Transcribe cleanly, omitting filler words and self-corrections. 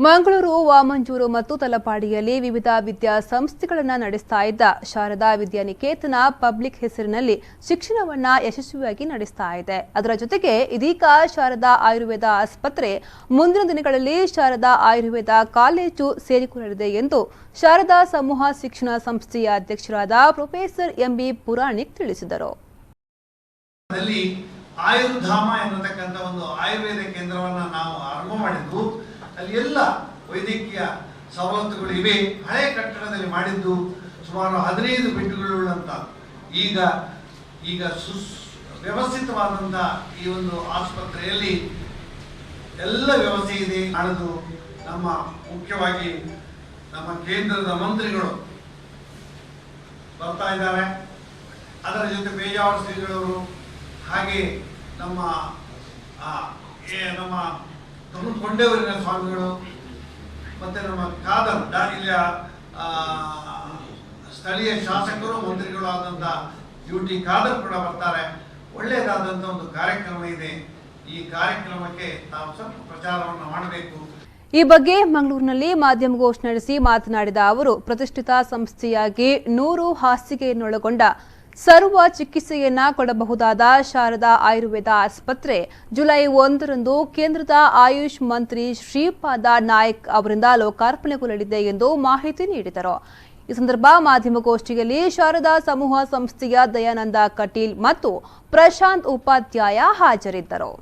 ಮಂಗಳೂರು, ವಾಮಂಜೂರು ಮತ್ತು ತಲಪಾಡಿಯಲ್ಲಿ ವಿವಿಧ ವಿದ್ಯಾಸಂಸ್ಥೆಗಳನ್ನು ನಡೆಸ್ತಾ ಇದ್ದ ಶಾರದಾ ವಿದ್ಯಾನಿಕೇತನ ಪಬ್ಲಿಕ್ ಹೆಸರಿನಲ್ಲಿ ಶಿಕ್ಷಣವನ್ನ ಯಶಸ್ವಿಯಾಗಿ ನಡೆಸ್ತಾ ಇದೆ. ಅದರ ಜೊತೆಗೆ ಇದೀಗ ಶಾರದಾ ಆಯುರ್ವೇದ ಆಸ್ಪತ್ರೆ ಮುಂದಿನ ದಿನಗಳಲ್ಲಿ ಶಾರದಾ ಆಯುರ್ವೇದ ಕಾಲೇಜು ಸೇರಿಕೊಳ್ಳಲಿದೆ ಎಂದು ಶಾರದಾ ಸಮೂಹ ಶಿಕ್ಷಣ ಸಂಸ್ಥೆಯ ಅಧ್ಯಕ್ಷರಾದ ಪ್ರೊಫೆಸರ್ ಎಂಬಿ ಪುರಾಣಿಕ್ ತಿಳಿಸಿದರು. ಆಯುರ್ಧಾಮ ಎನ್ನತಕ್ಕಂಥ ಒಂದು ಆಯುರ್ವೇದ ಕೇಂದ್ರವನ್ನು ನಾವು ಆರಂಭ ಮಾಡಿದ್ದು ಅಲ್ಲಿ ಎಲ್ಲ ವೈದ್ಯಕೀಯ ಸವಲತ್ತುಗಳು ಇವೆ. ಹಳೆ ಕಟ್ಟಡದಲ್ಲಿ ಮಾಡಿದ್ದು ಸುಮಾರು 15 ಬೆಡ್ಗಳುಳ್ಳಂತ ಈಗ ವ್ಯವಸ್ಥಿತವಾದಂಥ ಈ ಒಂದು ಆಸ್ಪತ್ರೆಯಲ್ಲಿ ಎಲ್ಲ ವ್ಯವಸ್ಥೆ ಇದೆ. ನಾಡಿದ್ದು ನಮ್ಮ ಮುಖ್ಯವಾಗಿ ನಮ್ಮ ಕೇಂದ್ರದ ಮಂತ್ರಿಗಳು ಬರ್ತಾ ಇದ್ದಾರೆ. ಅದರ ಜೊತೆ ಬೇಜಾವರ ಶ್ರೀಗಳವರು, ಹಾಗೆ ನಮ್ಮ ಕೊಂಡೇವರಿನ ಸ್ವಾಮಿಗಳು, ಮತ್ತೆ ನಮ್ಮ ಖಾದರ್ ಇಲ್ಲಿಯ ಸ್ಥಳೀಯ ಶಾಸಕರು ಮಂತ್ರಿಗಳು ಆದಂಥ ಯುಟಿ ಖಾದರ್ ಕೂಡ ಬರ್ತಾರೆ. ಒಳ್ಳೆಯದಾದಂಥ ಒಂದು ಕಾರ್ಯಕ್ರಮ ಇದೆ. ಈ ಕಾರ್ಯಕ್ರಮಕ್ಕೆ ನಾವು ಸ್ವಲ್ಪ ಪ್ರಚಾರವನ್ನು ಮಾಡಬೇಕು. ಈ ಬಗ್ಗೆ ಮಂಗಳೂರಿನಲ್ಲಿ ಮಾಧ್ಯಮಗೋಷ್ಠಿ ನಡೆಸಿ ಮಾತನಾಡಿದ ಅವರು, ಪ್ರತಿಷ್ಠಿತ ಸಂಸ್ಥೆಯಾಗಿ 100 ಹಾಸಿಗೆಯನ್ನೊಳಗೊಂಡ ಸರ್ವ ಚಿಕಿತ್ಸೆಯನ್ನ ಕೊಡಬಹುದಾದ ಶಾರದಾ ಆಯುರ್ವೇದ ಆಸ್ಪತ್ರೆ ಜುಲೈ 1ರಂದು ಕೇಂದ್ರದ ಆಯುಷ್ ಮಂತ್ರಿ ಶ್ರೀಪಾದ ನಾಯ್ಕ್ ಅವರಿಂದ ಲೋಕಾರ್ಪಣೆಗೊಳ್ಳಲಿದೆ ಎಂದು ಮಾಹಿತಿ ನೀಡಿದರು. ಈ ಸಂದರ್ಭ ಮಾಧ್ಯಮಗೋಷ್ಠಿಯಲ್ಲಿ ಶಾರದಾ ಸಮೂಹ ಸಂಸ್ಥೆಯ ದಯಾನಂದ ಕಟೀಲ್ ಮತ್ತು ಪ್ರಶಾಂತ್ ಉಪಾಧ್ಯಾಯ ಹಾಜರಿದ್ದರು.